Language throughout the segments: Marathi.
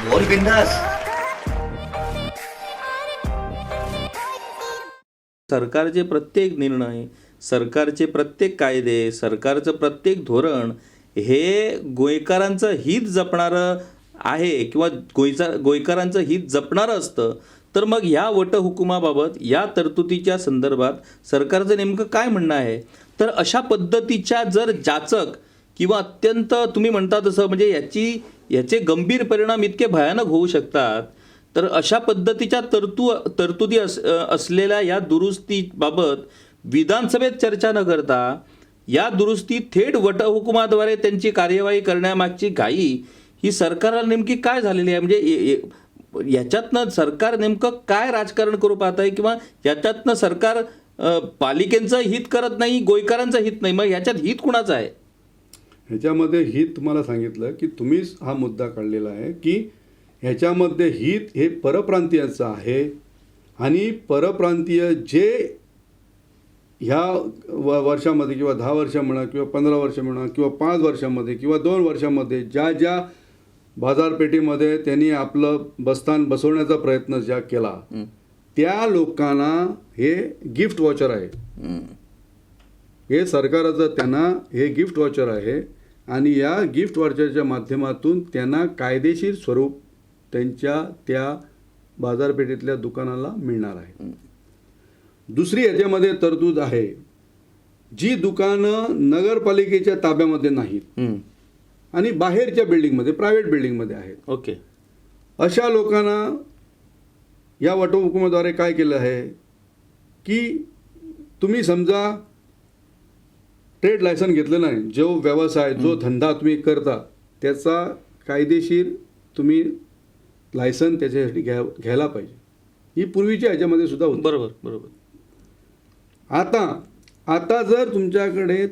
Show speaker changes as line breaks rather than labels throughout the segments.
बोल बिंदास.
सरकारचे प्रत्येक निर्णय, सरकारचे प्रत्येक कायदे, सरकारचं प्रत्येक धोरण हे गोयकरांचं हित जपणारं आहे किंवा गोयकरांचं हित जपणारं असतं, तर मग ह्या वटहुकुमाबाबत या तरतुदीच्या संदर्भात सरकारचं नेमकं काय म्हणणं आहे? तर अशा पद्धतीच्या जर जाचक किंवा अत्यंत तुम्ही म्हणता तसं म्हणजे याचे गंभीर परिणाम इतके भयानक होऊ शकतात, तर अशा पद्धतीच्या तरतुदी असलेल्या या दुरुस्तीबाबत विधानसभेत चर्चा न करता या दुरुस्ती थेट वटहुकुमाद्वारे त्यांची कार्यवाही करण्यामागची घाई ही सरकारला नेमकी काय झालेली आहे? म्हणजे याच्यातनं सरकार नेमकं काय राजकारण करू पाहत आहे किंवा याच्यातनं सरकार पालिकेचं हित करत नाही, गोयकरांचं हित नाही, मग याच्यात हित कुणाचं आहे?
ह्याच्यामध्ये हित तुम्हाला सांगितलं की तुम्हीच हा मुद्दा काढलेला आहे की ह्याच्यामध्ये हित हे परप्रांतीयांचं आहे आणि परप्रांतीय जे ह्या वर्षामध्ये किंवा 10 वर्ष म्हणा किंवा 15 वर्ष म्हणा किंवा 5 वर्षामध्ये किंवा 2 वर्षामध्ये ज्या बाजारपेठेमध्ये त्यांनी आपलं बस्तान बसवण्याचा प्रयत्न ज्या केला त्या लोकांना हे गिफ्ट वॉचर आहे. हे सरकारचं त्यांना हे गिफ्ट वॉचर आहे आणि या गिफ्ट वॉचरच्या माध्यमातून त्यांना कायदेशीर स्वरूप त्यांच्या त्या बाजारपेठेतल्या दुकानाला मिळणार आहे. दुसरी याच्यामध्ये तरतूद आहे, जी दुकानं नगरपालिकेच्या ताब्यामध्ये नाहीत आणि बाहेरच्या बिल्डिंगमध्ये प्रायव्हेट बिल्डिंगमध्ये आहेत,
ओके,
अशा लोकांना या वटहुकुमाद्वारे काय केलं आहे की तुम्ही समजा ट्रेड लायसन घेतलं नाही, जो व्यवसाय जो धंदा तुम्ही करता त्याचा कायदेशीर तुम्ही लायसन त्याच्यासाठी घ्यायला पाहिजे. ही पूर्वीच्या ह्याच्यामध्ये सुद्धा होती.
बरोबर बरोबर.
आता जर तुमच्याकडे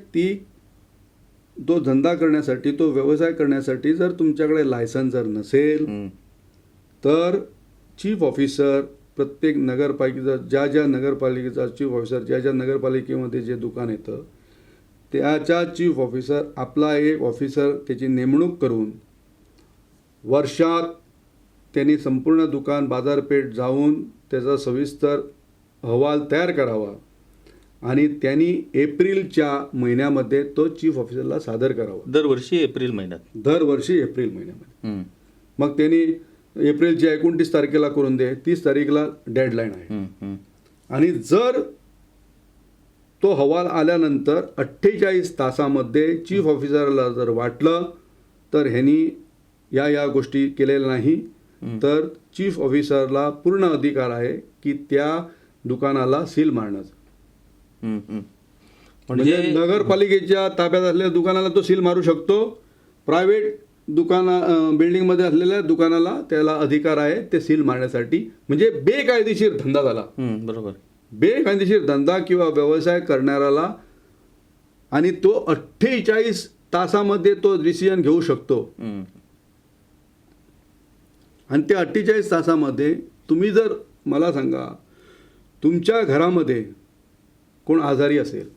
तो धंदा करण्यासाठी तो व्यवसाय करण्यासाठी जर तुमच्याकडे लायसन जर नसेल तर चीफ ऑफिसर प्रत्येक नगरपालिकेचा ज्या नगरपालिकेचा चीफ ऑफिसर ज्या नगरपालिकेमध्ये जे दुकान येतं त्याच्या चीफ ऑफिसर आपला एक ऑफिसर त्याची नेमणूक करून वर्षात त्यांनी संपूर्ण दुकान बाजारपेठ जाऊन त्याचा सविस्तर अहवाल तयार करावा आणि त्यांनी एप्रिलच्या महिन्यामध्ये तो चीफ ऑफिसरला सादर करावा.
दरवर्षी एप्रिल महिन्यामध्ये.
मग त्यांनी एप्रिलच्या 29 तारखेला करून दे, 30 तारीखला डेडलाईन आहे. आणि जर तो अहवाल आल्यानंतर 48 तासामध्ये चीफ ऑफिसरला जर वाटलं तर ह्यांनी या गोष्टी केलेल्या नाही तर चीफ ऑफिसरला पूर्ण अधिकार आहे की त्या दुकानाला सील मारण्याचा. म्हणजे नगरपालिकेच्या ताब्यात असलेल्या दुकानाला तो सील मारू शकतो, प्रायव्हेट बिल्डिंगमध्ये असलेल्या दुकानाला त्याला अधिकार आहे ते सील मारण्यासाठी. म्हणजे बेकायदेशीर धंदा झाला.
बरोबर.
बेकायदेशीर धंदा किंवा व्यवसाय करणाऱ्याला आणि तो 48 तासामध्ये तो डिसिजन घेऊ शकतो. आणि त्या 48 तासामध्ये तुम्ही जर मला सांगा तुमच्या घरामध्ये कोण आजारी असेल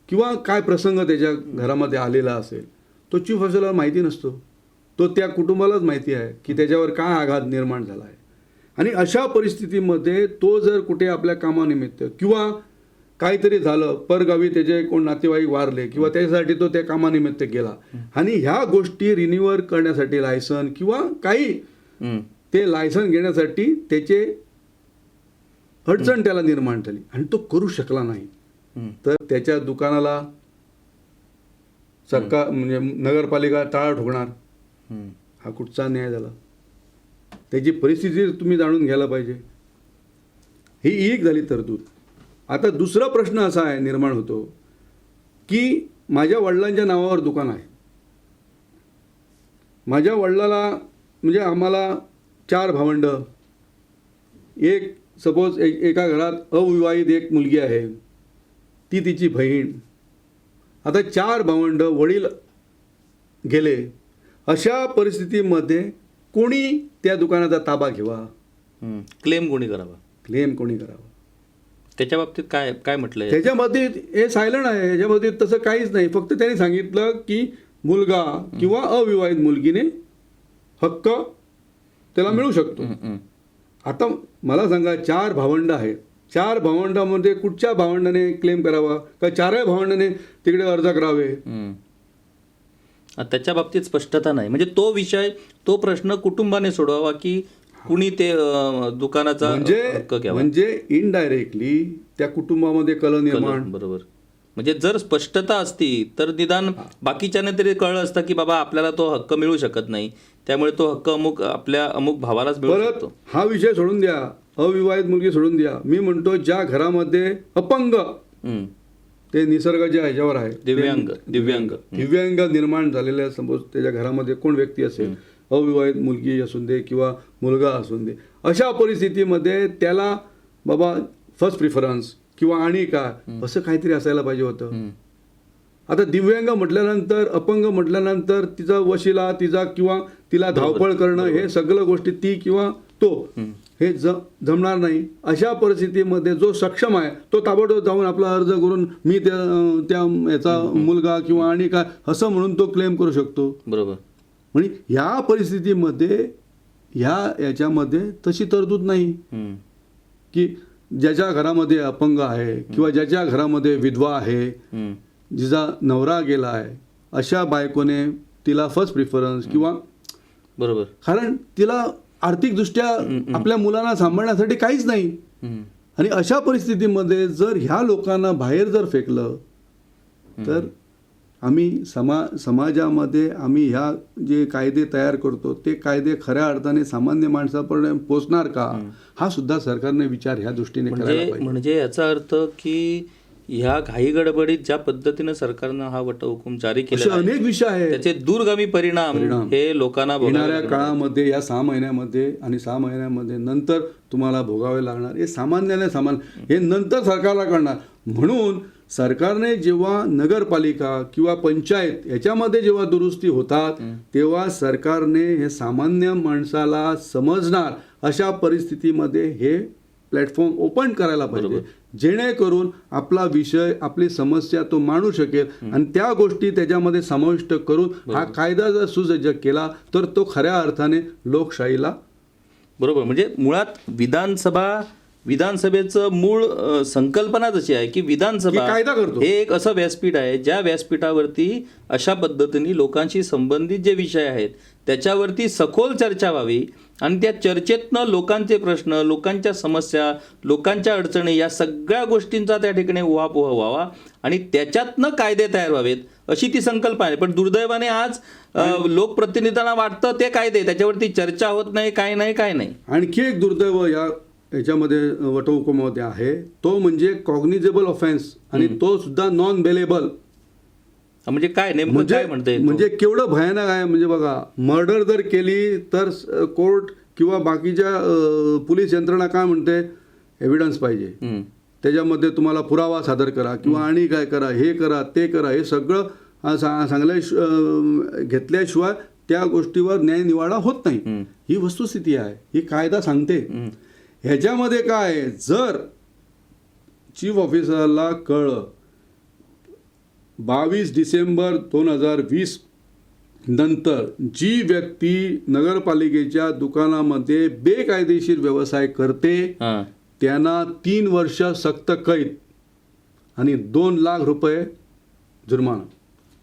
किंवा काय प्रसंग त्याच्या घरामध्ये आलेला असेल तो चीफ ऑफिसरला माहिती नसतो, तो त्या कुटुंबालाच माहिती आहे की त्याच्यावर काय आघात निर्माण झाला आहे. आणि अशा परिस्थितीमध्ये तो जर कुठे आपल्या कामानिमित्त किंवा काहीतरी झालं परगावी त्याचे कोण नातेवाईक वारले किंवा त्याच्यासाठी तो त्या कामानिमित्त गेला आणि ह्या गोष्टी रिन्यूअर करण्यासाठी लायसन किंवा काही ते लायसन घेण्यासाठी त्याचे अडचण त्याला निर्माण झाली आणि तो करू शकला नाही तर त्याच्या दुकानाला सरकार म्हणजे नगरपालिका टाळा ठोकणार. हा कुठचा न्याय झाला? त्याची परिस्थिती तुम्ही जाणून घ्यायला पाहिजे. ही एक झाली तरतूद. आता दुसरा प्रश्न असा आहे निर्माण होतो की माझ्या वडिलांच्या नावावर दुकान आहे, माझ्या वडिलाला म्हणजे आम्हाला 4 भावंड, एक सपोज एका घरात अविवाहित एक मुलगी आहे, ती तिची बहीण, आता 4 भावंड, वडील गेले. अशा परिस्थितीमध्ये कोणी त्या दुकानाचा ताबा घ्यावा?
क्लेम कोणी करावा? त्याच्या बाबतीत काय म्हटलंय?
त्याच्या बाबतीत हे सायलंट आहे. ह्याच्या बाबतीत तसं काहीच नाही. फक्त त्यांनी सांगितलं की मुलगा किंवा अविवाहित मुलगीने हक्क त्याला मिळू शकतो. आता मला सांगा 4 भावंड आहेत, 4 भावंडामध्ये कुठच्या भावंडाने क्लेम करावा का 4 भावंडाने तिकडे अर्ज करावे?
त्याच्या बाबतीत स्पष्टता नाही. म्हणजे तो विषय, तो प्रश्न कुटुंबाने सोडवावा की कुणी ते दुकानाचा हक्क घ्यावा?
म्हणजे इनडायरेक्टली त्या कुटुंबामध्ये कल निर्माण.
बरोबर. म्हणजे जर स्पष्टता असती तर निदान बाकीच्याने तरी कळलं असतं की बाबा आपल्याला तो हक्क मिळू शकत नाही, त्यामुळे तो हक्क आपल्या अमुक भावालाच मिळू
परत
शकतो.
हा विषय सोडून द्या, अविवाहित मुलगी सोडून द्या. मी म्हणतो ज्या घरामध्ये अपंग, ते निसर्गाच्या ह्याच्यावर आहे, दिव्यांग निर्माण झालेल्या, सपोज त्याच्या घरामध्ये कोण व्यक्ती असेल, अविवाहित मुलगी असून दे किंवा मुलगा असून दे, अशा परिस्थितीमध्ये त्याला बाबा फर्स्ट प्रिफरन्स किंवा आणि काय असं काहीतरी असायला पाहिजे होतं. आता दिव्यांग म्हटल्यानंतर, अपंग म्हटल्यानंतर तिचा वशिला, तिचा किंवा तिला धावपळ करणं, हे सगळं गोष्टी ती किंवा तो हे जमणार नाही. अशा परिस्थितीमध्ये जो सक्षम आहे तो ताबडतोब जाऊन आपला अर्ज करून मी त्या याचा मुलगा किंवा आणि काय असं म्हणून तो क्लेम करू शकतो.
बरोबर.
म्हणजे ह्या परिस्थितीमध्ये याच्यामध्ये तशी तरतूद नाही की ज्याच्या घरामध्ये अपंग आहे किंवा ज्याच्या घरामध्ये विधवा आहे, जिचा नवरा गेला आहे, अशा बायकोने तिला फर्स्ट प्रिफरन्स किंवा,
बरोबर,
कारण तिला आर्थिकदृष्ट्या आपल्या मुलांना सांभाळण्यासाठी काहीच नाही. आणि अशा परिस्थितीमध्ये जर ह्या लोकांना बाहेर जर फेकलं तर आम्ही समाजामध्ये आम्ही ह्या जे कायदे तयार करतो ते कायदे खऱ्या अर्थाने सामान्य माणसापर्यंत पोहोचणार का, हा सुद्धा सरकारने विचार ह्या दृष्टीने करायला पाहिजे.
म्हणजे याचा अर्थ की ह्या घाई गडबडीत ज्या पद्धतीनं सरकारनं हा वटहुकूम जारी केला,
अनेक विषय आहेत,
त्याचे दूरगामी परिणाम हे लोकांना
येणाऱ्या काळामध्ये, या 6 महिन्यामध्ये आणि 6 महिन्यामध्ये नंतर तुम्हाला भोगावे लागणार. हे सामान्य हे नंतर सरकारला कळणार. म्हणून सरकारने जेव्हा नगरपालिका किंवा पंचायत याच्यामध्ये जेव्हा दुरुस्ती होतात तेव्हा सरकारने हे सामान्य माणसाला समजणार अशा परिस्थितीमध्ये हे प्लॅटफॉर्म ओपन करायला पाहिजे, जेणेकरून आपला विषय, आपली समस्या तो मांडू शकेल आणि त्या गोष्टी त्याच्यामध्ये समाविष्ट करून हा कायदा जर सुसज्ज केला तर तो खऱ्या अर्थाने लोकशाहीला,
बरोबर, म्हणजे मुळात विधानसभेचं मूळ संकल्पनाच अशी आहे की विधानसभा
कायदा करतो.
हे एक असं व्यासपीठ आहे ज्या व्यासपीठावरती अशा पद्धतीने लोकांशी संबंधित जे विषय आहेत त्याच्यावरती सखोल चर्चा व्हावी आणि त्या चर्चेतनं लोकांचे प्रश्न, लोकांच्या समस्या, लोकांच्या अडचणी या सगळ्या गोष्टींचा त्या ठिकाणी उहापोह व्हावा आणि त्याच्यातनं कायदे तयार व्हावेत अशी ती संकल्पना आहे. पण दुर्दैवाने आज लोकप्रतिनिधींना वाटतं ते कायदे, त्याच्यावरती चर्चा होत नाही, काय नाही.
आणखी एक दुर्दैव याच्यामध्ये वटहुकुमामध्ये आहे, तो म्हणजे कॉग्निजेबल ऑफेन्स आणि तो सुद्धा नॉन बेलेबल.
म्हणजे काय नेमकं काय म्हणते,
म्हणजे केवढं भयानक आहे. म्हणजे बघा, मर्डर जर केली तर कोर्ट किंवा बाकीच्या पोलीस यंत्रणा काय म्हणते, एव्हिडन्स पाहिजे, त्याच्यामध्ये तुम्हाला पुरावा सादर करा किंवा आणि काय करा, हे करा, ते करा, हे सगळं घेतल्याशिवाय त्या गोष्टीवर न्यायनिवाडा होत नाही. ही वस्तुस्थिती आहे, ही कायदा सांगते. ह्याच्यामध्ये काय, जर चीफ ऑफिसरला कळलं 22 डिसेंबर 2020 नंतर जी व्यक्ती नगरपालिकेच्या दुकानामध्ये बेकायदेशीर व्यवसाय करते त्यांना 3 वर्ष सक्त कैद आणि 2 लाख रुपये जुर्माना,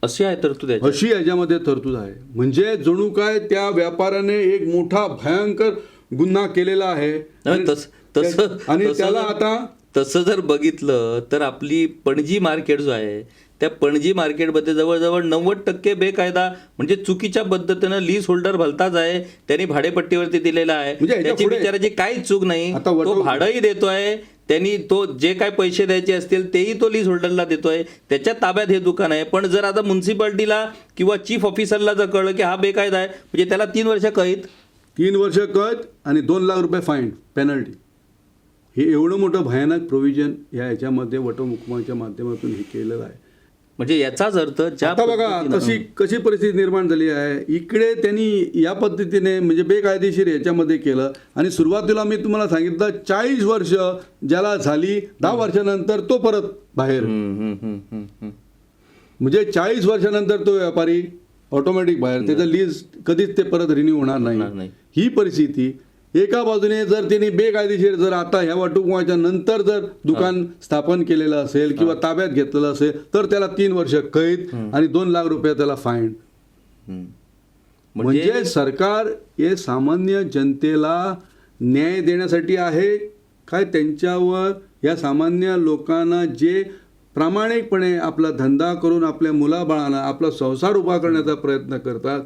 अशी आहे तरतूद,
अशी याच्यामध्ये तरतूद आहे. म्हणजे जणू काय त्या व्यापाऱ्याने एक मोठा भयंकर गुन्हा केलेला आहे.
आणि
त्याला आता
तसं जर बघितलं तर आपली पणजी मार्केट जो आहे त्या पणजी मार्केटमध्ये जवळजवळ 90% बेकायदा म्हणजे चुकीच्या पद्धतीनं लीज होल्डर भलताच आहे, त्यांनी भाडेपट्टीवरती दिलेला आहे, त्याची बिचाराची काहीच चूक नाही, तो भाडंही देतोय, त्यांनी तो जे काय पैसे द्यायचे असतील तेही तो लीज होल्डरला देतोय, त्याच्या ताब्यात हे दुकान आहे. पण जर आता म्युन्सिपाल्टीला किंवा चीफ ऑफिसरला जर कळलं की हा बेकायदा आहे म्हणजे त्याला 3 वर्ष कैद,
3 वर्ष कैद आणि 2 लाख रुपये फाईन, पेनल्टी. हे एवढं मोठं भयानक प्रोव्हिजन याच्यामध्ये वटहुकुमाच्या माध्यमातून हे केलेलं आहे.
म्हणजे याचाच अर्थ
आता बघा कशी परिस्थिती निर्माण झाली आहे. इकडे त्यांनी या पद्धतीने म्हणजे बेकायदेशीर याच्यामध्ये केलं आणि सुरुवातीला मी तुम्हाला सांगितलं 40 वर्ष ज्याला झाली, 10 वर्षानंतर तो परत बाहेर. म्हणजे 40 वर्षानंतर तो व्यापारी ऑटोमॅटिक बाहेर, त्याचं लीज कधीच ते परत रिन्यू होणार
होणार
नाही.
नाही.
ही परिस्थिती एका बाजूने जर त्यांनी बेकायदेशीर जर आता ह्या वटहुकमाच्या नंतर जर दुकान स्थापन केलेलं असेल किंवा ताब्यात घेतलेलं असेल तर त्याला 3 वर्ष कैद आणि 2 लाख रुपये त्याला फाईन.
हम्म.
म्हणजे सरकार हे सामान्य जनतेला न्याय देण्यासाठी आहे काय, त्यांच्यावर या सामान्य लोकांना जे प्रामाणिकपणे आपला धंदा करून आपल्या मुलाबाळांना आपला संसार उभा करण्याचा प्रयत्न करतात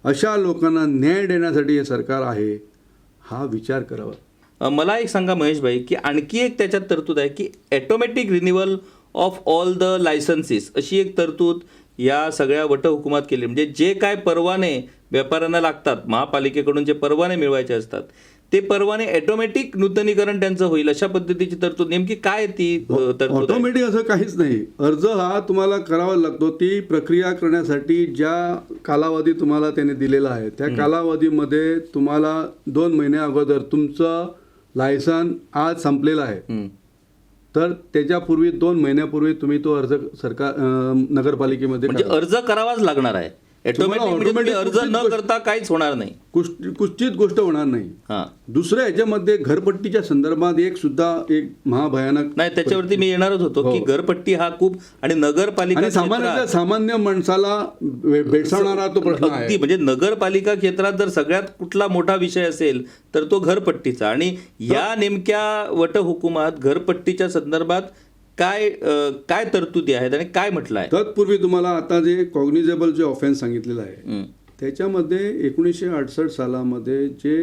अशा लोकांना न्याय देण्यासाठी हे सरकार आहे, हा विचार करावा.
मला एक सांगा महेश भाई की आणखी एक त्याच्यात तरतूद आहे की automatic renewal of all the licences अशी एक तरतूद या सगळ्या वटहुकुमात केली. म्हणजे जे काय परवाने व्यापाऱ्यांना लागतात महापालिकेकडून जे परवाने मिळवायचे असतात ते परवाने ऑटोमॅटिक नूतनीकरण त्यांचं होईल अशा पद्धतीची तरतूद. नेमकी काय ती तरतूद आहे?
ऑटोमॅटिक असं काहीच नाही. अर्ज हा तुम्हाला करावा लागतो. ती प्रक्रिया करण्यासाठी ज्या कालावधी तुम्हाला त्याने दिलेला आहे त्या कालावधीमध्ये तुम्हाला 2 महिन्या अगोदर तुमचं लायसन आज संपलेलं आहे
हम्म.
तर त्याच्यापूर्वी 2 महिन्यापूर्वी तुम्ही तो अर्ज सरकार नगरपालिकेमध्ये
म्हणजे
करा.
अर्ज करावाच लागणार आहे ऑटोमॅटिक. म्हणजे तुम्ही अर्ज न करता काहीच होणार नाही,
कुठचीच गोष्ट होणार नाही.
हा.
दुसऱ्या ह्याच्यामध्ये घरपट्टीच्या संदर्भात एक महाभयानक
नाही त्याच्यावरती मी येणारच होतो की घरपट्टी हा खूप आणि नगरपालिका
आणि सामान्य माणसाला भेडसावणारा तो प्रश्न
अगदी
आहे.
म्हणजे नगरपालिका क्षेत्रात जर सगळ्यात कुठला मोठा विषय असेल तर तो घरपट्टीचा. आणि या नेमक्या वटहुकुमात घरपट्टीच्या संदर्भात काय तरतुदी आहेत आणि काय म्हटलं आहे?
तत्पूर्वी तुम्हाला आता जे कॉग्निजेबल जे ऑफेन्स सांगितलेलं आहे त्याच्यामध्ये 1968 सालामध्ये जे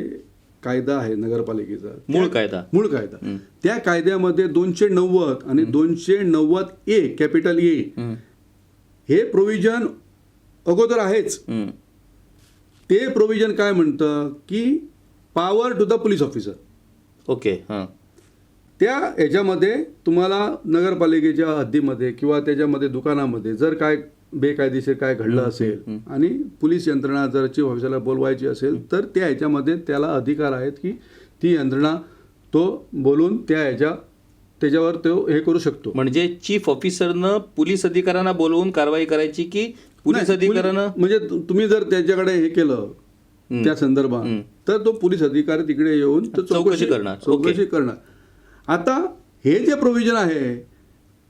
कायदा आहे नगरपालिकेचा
मूळ कायदा
त्या कायद्यामध्ये 290 आणि 290A कॅपिटल ए हे प्रोव्हिजन अगोदर आहेच. ते प्रोव्हिजन काय म्हणतं की power to the police officer.
Okay. हां.
त्या ह्याच्यामध्ये तुम्हाला नगरपालिकेच्या हद्दीमध्ये किंवा त्याच्यामध्ये दुकानामध्ये जर काय बेकायदेशीर काय घडलं असेल आणि पोलीस यंत्रणा जर चीफ ऑफिसरला बोलवायची असेल तर त्या ह्याच्यामध्ये त्याला अधिकार आहेत की ती यंत्रणा तो बोलून त्याच्यावर तो हे करू शकतो.
म्हणजे चीफ ऑफिसरनं पोलीस अधिकाऱ्यांना बोलवून कारवाई करायची की पोलीस अधिकाऱ्यानं?
म्हणजे तुम्ही जर त्याच्याकडे हे केलं त्या संदर्भात तर तो पोलीस अधिकारी तिकडे येऊन
चौकशी करणार.
आता हे जे प्रोव्हिजन आहे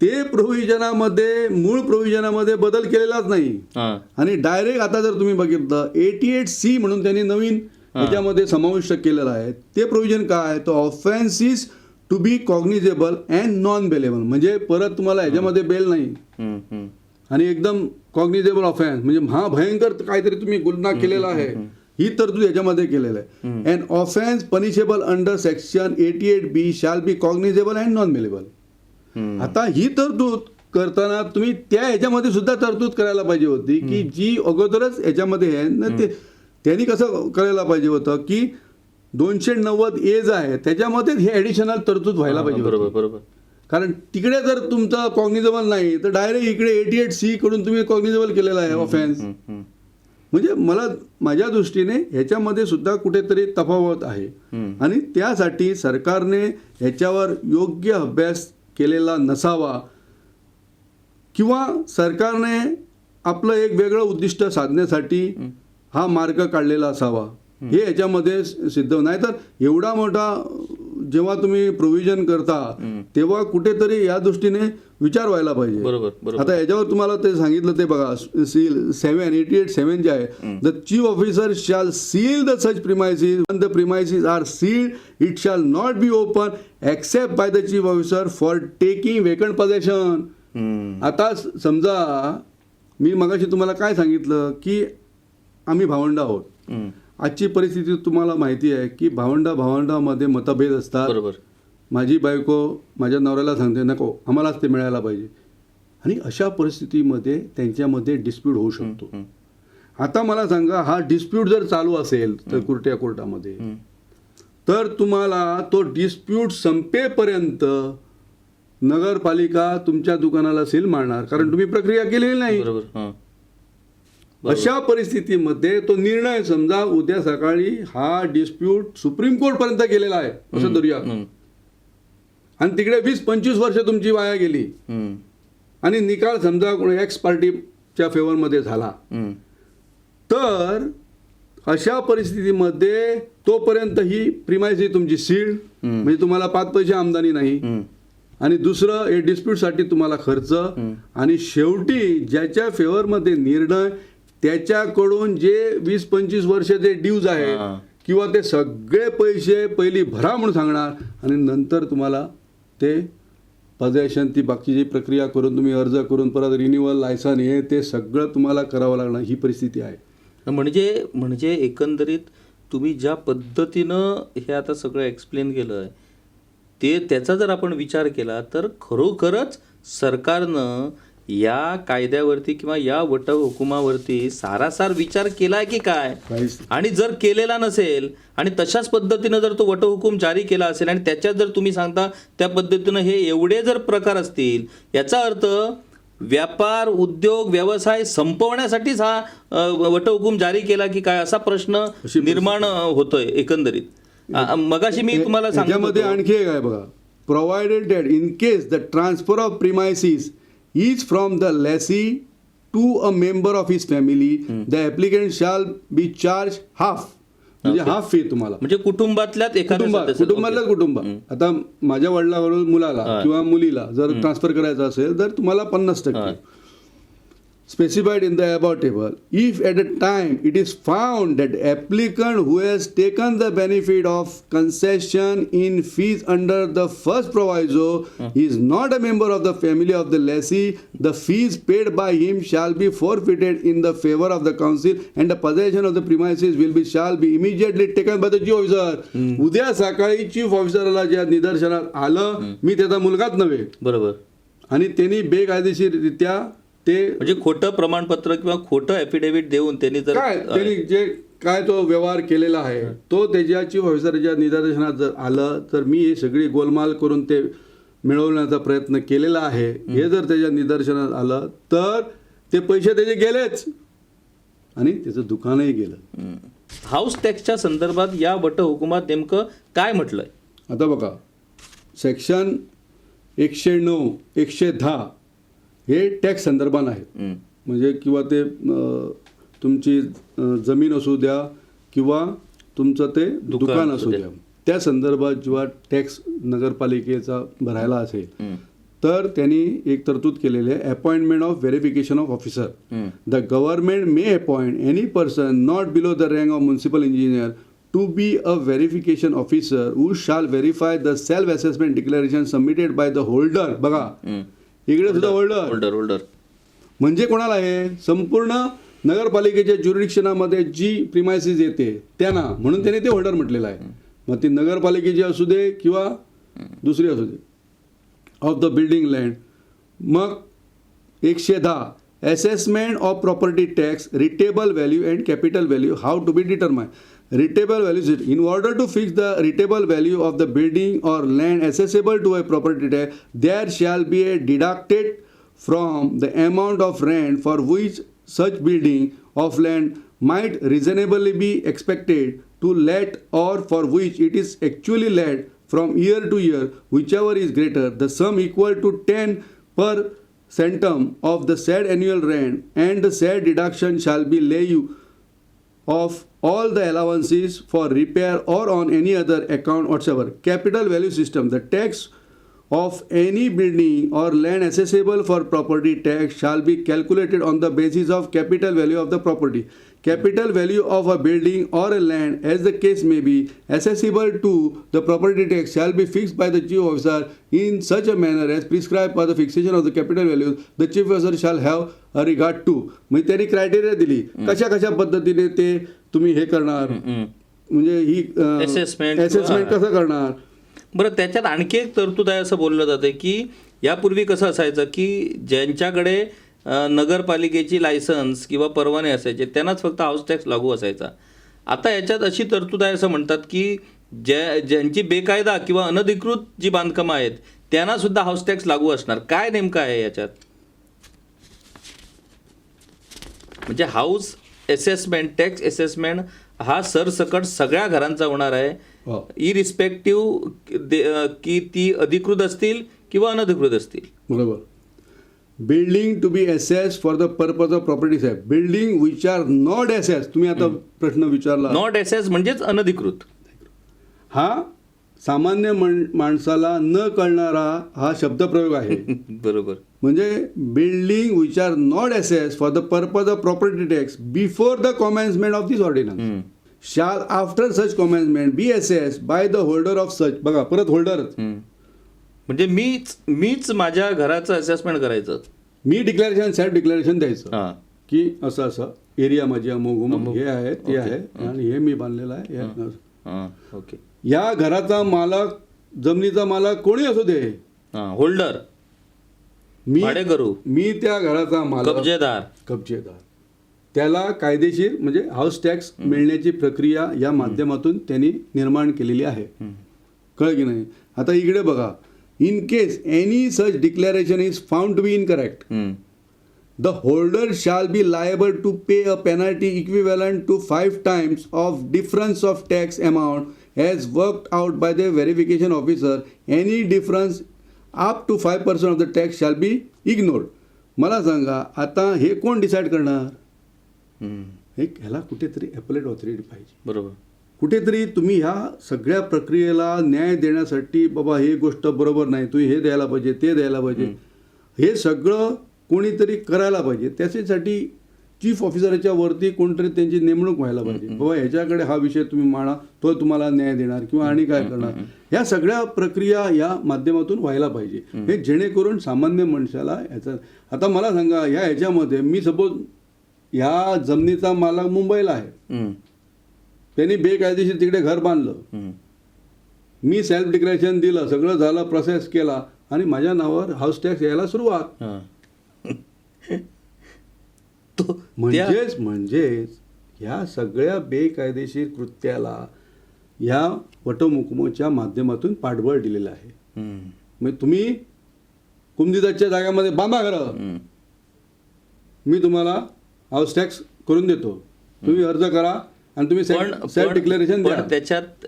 ते प्रोव्हिजनामध्ये मूळ प्रोव्हिजनामध्ये बदल केलेलाच नाही आणि डायरेक्ट आता जर तुम्ही बघितलं 88C म्हणून त्यांनी नवीन ह्याच्यामध्ये समाविष्ट केलेलं आहे. ते प्रोव्हिजन काय, तो offence is to be cognizable and non bailable. म्हणजे परत तुम्हाला ह्याच्यामध्ये बेल नाही आणि एकदम कॉग्निजेबल ऑफेन्स म्हणजे महाभयंकर काहीतरी तुम्ही गुन्हा केलेला आहे ही तरतूद याच्यामध्ये केलेलं आहे. And offence punishable under section 88B shall be cognizable and non bailable. आता ही तरतूद करताना तुम्ही त्या ह्याच्यामध्ये सुद्धा तरतूद करायला पाहिजे होती की जी अगोदरच ह्याच्यामध्ये आहे ना त्यांनी कसं करायला पाहिजे होतं की 290A जे आहे त्याच्यामध्ये हे ॲडिशनल तरतूद व्हायला पाहिजे.
बरोबर. कारण
तिकडे जर तुमचं कॉग्निजेबल नाही तर डायरेक्ट इकडे 88C कडून तुम्ही कॉग्निजेबल केलेला आहे ऑफेन्स. म्हणजे माझ्या दृष्टीने ह्याच्यामध्ये सुद्धा कुठेतरी तफावत आहे आणि त्यासाठी सरकारने ह्याच्यावर योग्य अभ्यास केलेला नसावा किंवा सरकारने आपलं एक वेगळं उद्दिष्ट साधण्यासाठी हा मार्ग काढलेला असावा हे याच्यामध्ये सिद्ध नाही. तर एवढा मोठा जेव्हा तुम्ही प्रोव्हिजन करता तेव्हा कुठेतरी या दृष्टीने विचार व्हायला पाहिजे.
बरोबर.
आता याच्यावर तुम्हाला ते सांगितलं ते बघा 88(7) जे आहे the chief officer shall seal the such premises when the premises are sealed it shall not be open except by the chief officer for taking vacant possession. आता समजा मी मगाशी तुम्हाला काय सांगितलं की आम्ही भावंड आहोत. आजची परिस्थिती तुम्हाला माहिती आहे की भावंडामध्ये मतभेद असतात.
बरोबर.
माझी बायको माझ्या नवऱ्याला सांगते नको आम्हालाच ते मिळायला पाहिजे आणि अशा परिस्थितीमध्ये त्यांच्यामध्ये डिस्प्यूट होऊ शकतो. आता मला सांगा हा डिस्प्यूट जर चालू असेल तर कोर्टामध्ये तर तुम्हाला तो डिस्प्यूट संपेपर्यंत नगरपालिका तुमच्या दुकानाला सील मारणार कारण तुम्ही प्रक्रिया केलेली नाही. अशा परिस्थितीमध्ये तो निर्णय समजा उद्या सकाळी हा डिस्प्यूट सुप्रीम कोर्ट पर्यंत गेलेला आहे असं धरूया आणि तिकडे 20-25 वर्ष तुमची वाया गेली आणि निकाल समजा एक्स पार्टीच्या फेवरमध्ये झाला तर अशा परिस्थितीमध्ये तोपर्यंत ही प्रिमायसी तुमची सील्ड, म्हणजे तुम्हाला 5 पैसे आमदानी नाही. आणि दुसरं हे डिस्प्यूटसाठी तुम्हाला खर्च, आणि शेवटी ज्याच्या फेवरमध्ये निर्णय त्याच्याकडून जे 20-25 वर्षाचे ड्यूज आहे किंवा ते सगळे पैसे पहिली भरा म्हणून सांगणार, आणि नंतर तुम्हाला ते पजेशन ती बाकीची प्रक्रिया करून तुम्ही अर्ज करून परत रिन्युअल लायसन हे ते सगळं तुम्हाला करावं लागणार. ही परिस्थिती आहे.
म्हणजे एकंदरीत तुम्ही ज्या पद्धतीनं हे आता सगळं एक्सप्लेन केलं आहे त्याचा जर आपण विचार केला तर खरोखरच सरकारनं या कायद्यावरती किंवा या वटहुकुमावरती सारासार विचार केलाय की काय, आणि जर केलेला नसेल आणि तशाच पद्धतीनं जर तो वटहुकूम जारी केला असेल आणि त्याच्यात जर तुम्ही सांगता त्या पद्धतीनं हे एवढे जर प्रकार असतील, याचा अर्थ व्यापार उद्योग व्यवसाय संपवण्यासाठीच हा वटहुकूम जारी केला की काय असा प्रश्न निर्माण होतोय एकंदरीत. मगाशी मी तुम्हाला
त्याच्यामध्ये आणखी एक आहे बघा, provided that in case the transfer of premises is from the lessee to a member of his family the applicant shall be charge half, म्हणजे हाफ फी तुम्हाला,
म्हणजे कुटुंबातल्याच
कुटुंबातल्याच कुटुंब. आता माझ्या वडिलांवरून मुलाला किंवा मुलीला जर ट्रान्सफर करायचं असेल तर तुम्हाला 50% specified in the above table. If at a time it is found that applicant who has taken the benefit of concession in fees under the first proviso is not a member of the family of the lessee, the fees paid by him shall be forfeited in the favor of the council and the possession of the premises shall be immediately taken by the chief officer. उद्या सकाळी चीफ ऑफिसरला ज्या निदर्शनात आलं मी त्याचा मुलगाच नव्हे,
बरोबर, आणि
त्यांनी बेकायदेशीररित्या ते
म्हणजे खोटं प्रमाणपत्र किंवा खोटं ॲफिडेव्हिट देऊन त्यांनी
जे काय तो व्यवहार केलेला आहे तो त्याच्या चीफ ऑफिसरच्या निदर्शनात जर आलं तर मी हे सगळी गोलमाल करून ते मिळवण्याचा प्रयत्न केलेला आहे हे जर त्याच्या निदर्शनात आलं तर ते पैसे त्याचे गेलेच आणि त्याचं दुकानही गेलं.
हाऊस टॅक्सच्या संदर्भात या वटहुकुमात नेमकं काय म्हटलंय?
आता बघा, सेक्शन 109, 110 हे टॅक्स संदर्भात आहेत, म्हणजे किंवा ते तुमची जमीन असू द्या किंवा तुमचं ते दुकान असू द्या, त्या संदर्भात जेव्हा टॅक्स नगरपालिकेचा भरायला असेल तर त्यांनी एक तरतूद केलेली आहे, appointment of verification of officer. The government may appoint any person not below the rank of municipal engineer to be a verification officer who shall verify the self-assessment declaration submitted by the holder. बघा इकडे सुद्धा होल्डर म्हणजे कोणाला आहे, संपूर्ण नगरपालिकेच्या ज्युरिडिक्शनामध्ये जी प्रिमायसिस येते त्यांना, म्हणून त्याने ते होल्डर म्हटलेलं आहे. मग ती नगरपालिकेची असू दे किंवा दुसरी असू दे, ऑफ द बिल्डिंग लँड. मग 110 assessment of property tax, rateable value and capital value how to be determine. Retable value, in order to fix the retable value of the building or land accessible to a property tax, there shall be a deducted from the amount of rent for which such building of land might reasonably be expected to let or for which it is actually let from year to year, whichever is greater, the sum equal to 10 per centum of the said annual rent, and the said deduction shall be levied of all the allowances for repair or on any other account whatsoever. Capital value system. The tax of any building or land accessible for property tax shall be calculated on the basis of capital value of the property. Capital value of a building or a land, as the case may be, accessible to the property tax shall be fixed by the chief officer in such a manner as prescribed by the fixation of the capital value. The chief officer shall have a regard to. म्हणजे त्यांनी क्रायटेरिया दिली कशा कशा पद्धतीने ते तुम्ही हे करणार, म्हणजे ही असेसमेंट कसं करणार.
बरं, त्याच्यात आणखी एक तरतूद आहे असं बोललं जातं की यापूर्वी कसं असायचं की ज्यांच्याकडे नगरपालिकेची लायसन्स किंवा परवाने असायचे त्यांनाच फक्त हाऊस टॅक्स लागू असायचा. आता याच्यात अशी तरतूद आहे असं म्हणतात की ज्यांची बेकायदा किंवा अनधिकृत जी बांधकामं आहेत त्यांना सुद्धा हाऊस टॅक्स लागू असणार. काय नेमकं आहे याच्यात? म्हणजे हाऊस असेसमेंट, टॅक्स असेसमेंट हा सरसकट सगळ्या घरांचा होणार आहे, इरिस्पेक्टिव्ह की ती अधिकृत असतील किंवा अनधिकृत असतील.
बरोबर. Building to be assess for the purpose of properties आहे. Building which are not assess, तुम्ही आता प्रश्न विचारला,
नॉट एसेस म्हणजेच अनधिकृत.
हा सामान्य माणसाला न कळणारा हा शब्दप्रयोग आहे.
बरोबर.
म्हणजे building which are not assess for the purpose of property tax before the commencement of this ordinance shall after such commencement be assess by the holder of such. बघा परत होल्डर,
म्हणजे मीच माझ्या घराचं असेसमेंट करायचं.
मी डिक्लेरेशन सेल्फ डिक्लेरेशन द्यायचं
हां.
की असं असं एरिया माझी अमुक हे आहे ते आहे आणि हे मी बांधलेलं आहे हे.
हां. ओके.
या घराचा मालक, जमिनीचा मालक कोणी असू दे,
होल्डर, भाडेकरू,
मी त्या घराचा मालक,
कब्जेदार,
त्याला कायदेशीर म्हणजे हाऊस टॅक्स मिळण्याची प्रक्रिया या माध्यमातून त्यांनी निर्माण केलेली आहे. कळ की नाही. आता इकडे बघा, in case any such declaration is found to be incorrect, the holder shall be liable to pay a penalty equivalent to 5 times of difference of tax amount as worked out by the verification officer. Any difference up to 5% of the tax shall be ignored. मला सांगा आता हे कोण डिसाईड करणार. ह्याला कुठेतरी ॲपलेट ऑथॉरिटी पाहिजे.
बरोबर.
कुठेतरी तुम्ही ह्या सगळ्या प्रक्रियेला न्याय देण्यासाठी बाबा हे गोष्ट बरोबर नाही, तुम्ही हे द्यायला पाहिजे ते द्यायला पाहिजे, हे सगळं कोणीतरी करायला पाहिजे. त्याच्यासाठी चीफ ऑफिसरच्या वरती कोणतरी त्यांची नेमणूक व्हायला पाहिजे. बाबा ह्याच्याकडे हा विषय तुम्ही मांडा, तो तुम्हाला न्याय देणार किंवा आणि काय करणार. ह्या सगळ्या प्रक्रिया या माध्यमातून व्हायला पाहिजे, हे जेणेकरून सामान्य माणसाला ह्याचा. आता मला सांगा, ह्याच्यामध्ये मी सपोज ह्या जमिनीचा मालक मुंबईला आहे, त्यांनी बेकायदेशीर तिकडे घर बांधलं, मी सेल्फ डिक्लेरेशन दिलं, सगळं झालं, प्रोसेस केला आणि माझ्या नावावर हाऊस टॅक्स यायला सुरुवात. म्हणजेच ह्या सगळ्या बेकायदेशीर कृत्याला ह्या वटहुकूमच्या माध्यमातून पाठबळ दिलेलं आहे. म्हणजे तुम्ही कुमदिदाच्या जागेमध्ये बांधा घरं, मी तुम्हाला हाऊस टॅक्स करून देतो, तुम्ही अर्ज करा आणि तुम्ही सेल्फ डिक्लेरेशन द्या.
त्याच्यात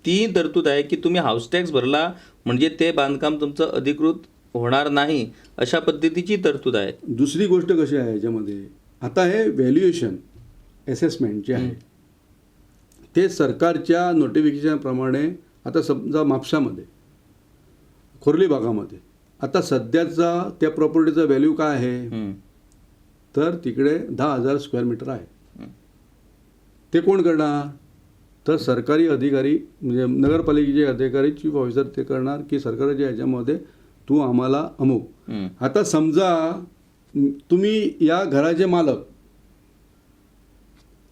ती तरतूद आहे की तुम्ही हाऊस टॅक्स भरला म्हणजे ते बांधकाम तुमचं अधिकृत होणार नाही, अशा पद्धतीची तरतूद आहे.
दुसरी गोष्ट कशी आहे याच्यामध्ये, आता हे व्हॅल्युएशन असेसमेंट जे आहे ते सरकारच्या नोटिफिकेशनप्रमाणे, आता समजा म्हापशामध्ये, खोर्ली भागामध्ये आता सध्याचा त्या प्रॉपर्टीचा व्हॅल्यू काय आहे, तर तिकडे 10,000 स्क्वेअर मीटर आहे. ते कोण करणार, तर सरकारी अधिकारी म्हणजे नगरपालिकेचे अधिकारी, चीफ ऑफिसर ते करणार की सरकारच्या ह्याच्यामध्ये तू आम्हाला अमुक. आता समजा तुम्ही या घराचे मालक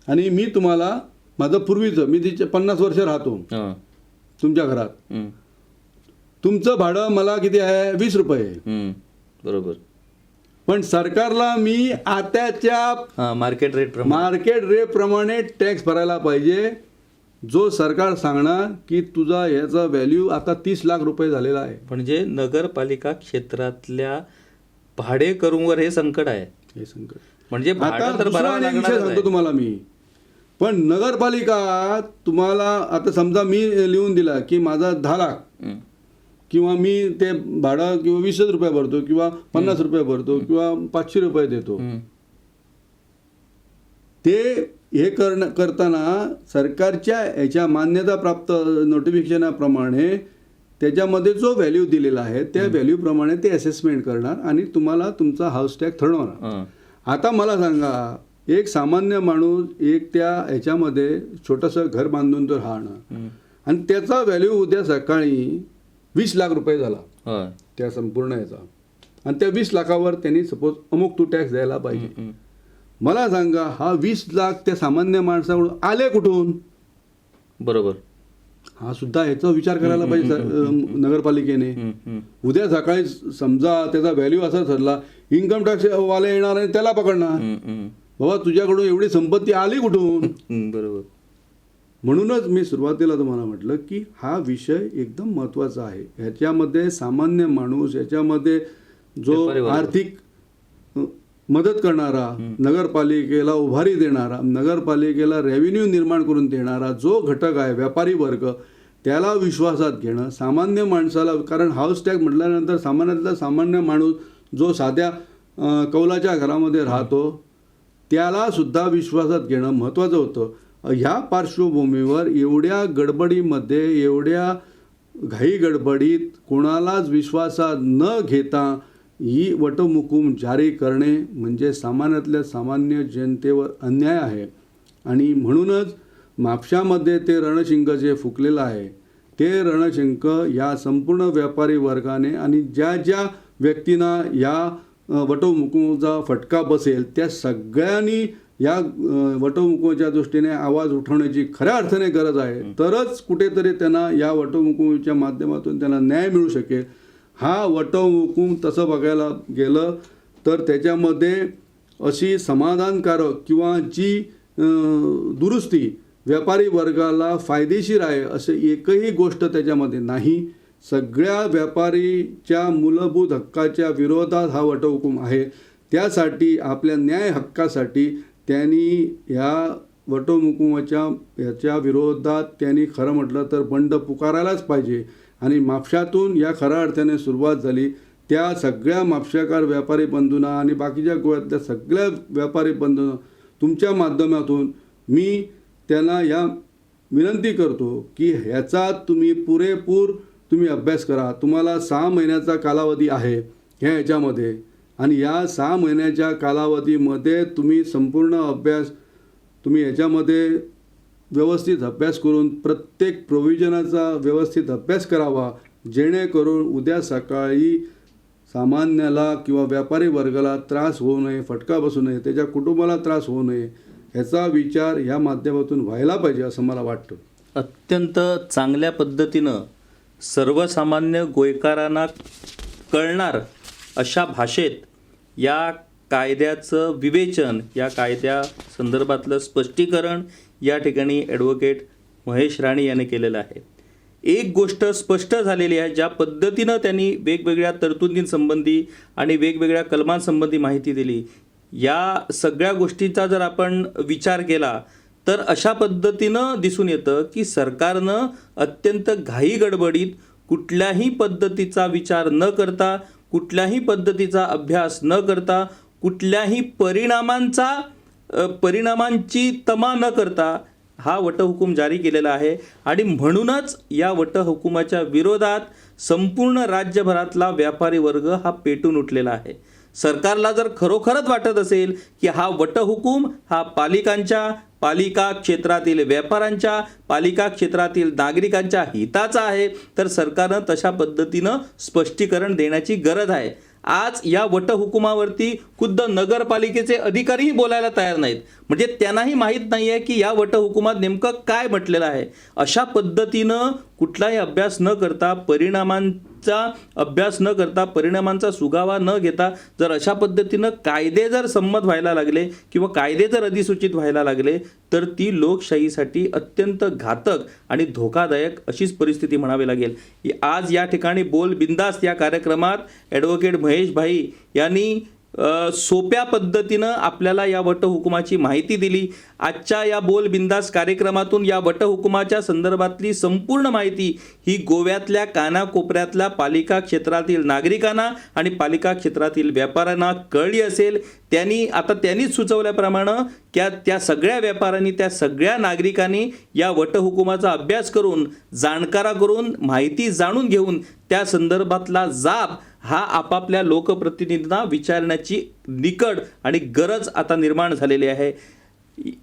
आणि मी तुम्हाला माझं पूर्वीचं, मी तिचे 50 वर्ष राहतो तुमच्या घरात, तुमचं भाडं मला किती आहे, 20 रुपये.
बरोबर.
पण सरकारला मी आताच्या
मार्केट रेट
प्रमाणे टॅक्स भरायला पाहिजे, जो सरकार सांगणार की तुझा याचा व्हॅल्यू आता 30 लाख रुपये झालेला आहे.
म्हणजे नगरपालिका क्षेत्रातल्या भाडेकरूंवर हे संकट आहे.
हे संकट
म्हणजे
आता विषय सांगतो तुम्हाला मी. पण नगरपालिका तुम्हाला आता समजा मी लिहून दिला की माझा 10 लाख किंवा मी ते भाडं किंवा 20 रुपये भरतो किंवा 50 रुपये भरतो किंवा 500 रुपये देतो, ते हे करताना सरकारच्या ह्याच्या मान्यताप्राप्त नोटिफिकेशनाप्रमाणे त्याच्यामध्ये जो व्हॅल्यू दिलेला आहे त्या व्हॅल्यूप्रमाणे ते असेसमेंट करणार आणि तुम्हाला तुमचा हाऊस टॅक्स ठरवणार. आता मला सांगा, एक सामान्य माणूस एक त्या ह्याच्यामध्ये छोटंसं घर बांधून तो राहणार आणि त्याचा व्हॅल्यू उद्या सकाळी 20 लाख रुपये झाला त्या संपूर्ण ह्याचा, आणि त्या 20 लाखावर त्यांनी सपोज अमुक तू टॅक्स द्यायला पाहिजे. मला सांगा, हा 20 लाख त्या सामान्य माणसाकडून आले कुठून.
बरोबर.
हा सुद्धा ह्याचा विचार करायला पाहिजे नगरपालिकेने. उद्या सकाळी समजा त्याचा व्हॅल्यू असा ठरला, इन्कम टॅक्स वाले येणार आणि त्याला पकडणार, बाबा तुझ्याकडून एवढी संपत्ती आली कुठून.
बरोबर.
म्हणूनच मी सुरुवातीला तुम्हाला म्हटलं की हा विषय एकदम महत्त्वाचा आहे. ह्याच्यामध्ये सामान्य माणूस, ह्याच्यामध्ये जो आर्थिक मदत करणारा, नगरपालिकेला उभारी देणारा, नगरपालिकेला रेव्हेन्यू निर्माण करून देणारा जो घटक आहे, व्यापारी वर्ग, त्याला विश्वासात घेणं, सामान्य माणसाला, कारण हाऊस टॅक्स म्हटल्यानंतर सामान्यातला सामान्य माणूस जो साध्या कौलाच्या घरामध्ये राहतो त्याला सुद्धा विश्वासात घेणं महत्त्वाचं होतं. ह्या पार्श्वभूमीवर एवढ्या गडबडीमध्ये, एवढ्या घाई गडबडीत कोणालाच विश्वासात न घेता ही वटहुकूम जारी करणे म्हणजे सामान्यातल्या सामान्य जनतेवर अन्याय आहे. आणि म्हणूनच म्हापशामध्ये ते रणशिंग जे फुकलेलं आहे ते रणशिंग या संपूर्ण व्यापारी वर्गाने आणि ज्या ज्या व्यक्तींना या वटहुकूमाचा फटका बसेल त्या सगळ्यांनी या वटहुकूमाच्या दृष्टीने आवाज उठवण्याची खऱ्या अर्थाने गरज आहे. तरच कुठेतरी त्यांना या वटहुकूमाच्या माध्यमातून त्यांना न्याय मिळू शकेल. हा वटहुकूम तसं बघायला गेलं तर त्याच्यामध्ये अशी समाधानकारक किंवा जी दुरुस्ती व्यापारी वर्गाला फायदेशीर आहे असे एकही गोष्ट त्याच्यामध्ये नाही. सगळ्या व्यापारीच्या मूलभूत हक्काच्या विरोधात हा वटहुकूम आहे. त्यासाठी आपल्या न्याय हक्कासाठी त्यांनी ह्या वटहुकूमाच्या याच्या विरोधात त्यांनी खरं म्हटलं तर बंड पुकारायलाच पाहिजे. आणि म्हापशातून या खऱ्या अर्थाने सुरुवात झाली. त्या सगळ्या म्हापशाकार व्यापारी बंधूंना आणि बाकीच्या गोव्यातल्या सगळ्या व्यापारी बंधूंना तुमच्या माध्यमातून मी त्यांना या विनंती करतो की ह्याचा तुम्ही पुरेपूर अभ्यास करा. तुम्हाला 6 महिन्याचा कालावधी आहे ह्याच्यामध्ये आणि या 6 महिन्याच्या कालावधीमध्ये तुम्ही संपूर्ण अभ्यास तुम्ही ह्याच्यामध्ये व्यवस्थित अभ्यास करून प्रत्येक प्रोव्हिजनाचा व्यवस्थित अभ्यास करावा जेणेकरून उद्या सकाळी सामान्याला किंवा व्यापारी वर्गाला त्रास होऊ नये, फटका बसू नये, त्याच्या कुटुंबाला त्रास होऊ नये ह्याचा विचार ह्या माध्यमातून व्हायला पाहिजे असं मला वाटतं.
अत्यंत चांगल्या पद्धतीनं सर्वसामान्य गोयकारांना कळणार अशा भाषेत या कायद्याचं विवेचन, या कायद्या संदर्भातलं स्पष्टीकरण या ठिकाणी ॲडव्होकेट महेश राणे यांनी केलेलं आहे. एक गोष्ट स्पष्ट झालेली आहे, ज्या पद्धतीनं त्यांनी वेगवेगळ्या तरतुदींसंबंधी आणि वेगवेगळ्या कलमांसंबंधी माहिती दिली, या सगळ्या गोष्टींचा जर आपण विचार केला तर अशा पद्धतीनं दिसून येतं की सरकारनं अत्यंत घाई गडबडीत कुठल्याही पद्धतीचा विचार न करता, कुठल्याही पद्धतीचा अभ्यास न करता, कुठल्याही परिणामांची तमा न करता हा वटहुकूम जारी केलेला आहे. आणि म्हणूनच या वटहुकुमाच्या विरोधात संपूर्ण राज्यभरातला व्यापारी वर्ग हा पेटून उठलेला आहे. सरकारला जर खरोखरच वाटत असेल की हा वटहुकूम हा पालिका क्षेत्रातील व्यापाऱ्यांच्या, पालिका क्षेत्रातील नागरिकांच्या हिताचा आहे तर सरकारनं तशा पद्धतीनं स्पष्टीकरण देण्याची गरज आहे. आज या वटहुकुमावरती खुद्द नगरपालिकेचे अधिकारीही बोलायला तयार नाहीत. म्हणजे त्यांनाही माहीत नाही आहे की या वटहुकुमात नेमकं काय म्हटलेलं आहे. अशा पद्धतीनं कुठलाही अभ्यास न करता, परिणामांचा सुगावा न घेता जर अशा पद्धतीनं कायदे जर संमत व्हायला लागले किंवा कायदे जर अधिसूचित व्हायला लागले तर ती लोकशाहीसाठी अत्यंत घातक आणि धोकादायक अशीच परिस्थिती म्हणावी लागेल. आज या ठिकाणी बोल बिंदास या कार्यक्रमात ॲडव्होकेट महेश भाई यांनी सोप्या पद्धतीनं आपल्याला या वटहुकुमाची माहिती दिली. आजच्या या बोल बिंदास कार्यक्रमातून या वटहुकुमाच्या संदर्भातली संपूर्ण माहिती ही गोव्यातल्या कानाकोपऱ्यातल्या पालिका क्षेत्रातील नागरिकांना आणि पालिका क्षेत्रातील व्यापाऱ्यांना कळली असेल. त्यांनीच सुचवल्याप्रमाणे त्या सगळ्या व्यापाऱ्यांनी, त्या सगळ्या नागरिकांनी या वटहुकुमाचा अभ्यास करून, जाणकारा करून, माहिती जाणून घेऊन त्या संदर्भातला जाब हा आपापल्या लोकप्रतिनिधींना विचारण्याची निकड आणि गरज आता निर्माण झालेली आहे.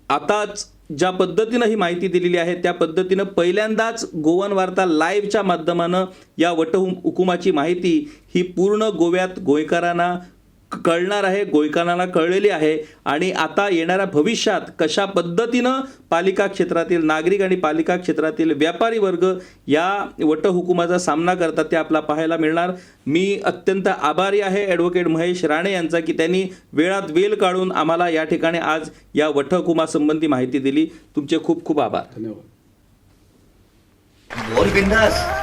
आताच ज्या पद्धतीनं ही माहिती दिलेली आहे त्या पद्धतीनं पहिल्यांदाच गोवन वार्ता लाईव्हच्या माध्यमानं या वटहुकुमाची माहिती ही पूर्ण गोव्यात गोयकारांना कळणार आहे, गोयकारांना कळलेली आहे. आणि आता येणाऱ्या भविष्यात कशा पद्धतीनं पालिका क्षेत्रातील नागरिक आणि पालिका क्षेत्रातील व्यापारी वर्ग या वटहुकुमाचा सामना करतात ते आपल्याला पाहायला मिळणार. मी अत्यंत आभारी आहे ॲडव्होकेट महेश राणे यांचा की त्यांनी वेळात वेळ काढून आम्हाला या ठिकाणी आज या वटहुकुमासंबंधी माहिती दिली. तुमचे खूप खूप आभार.
धन्यवाद.
बोल बिंदास.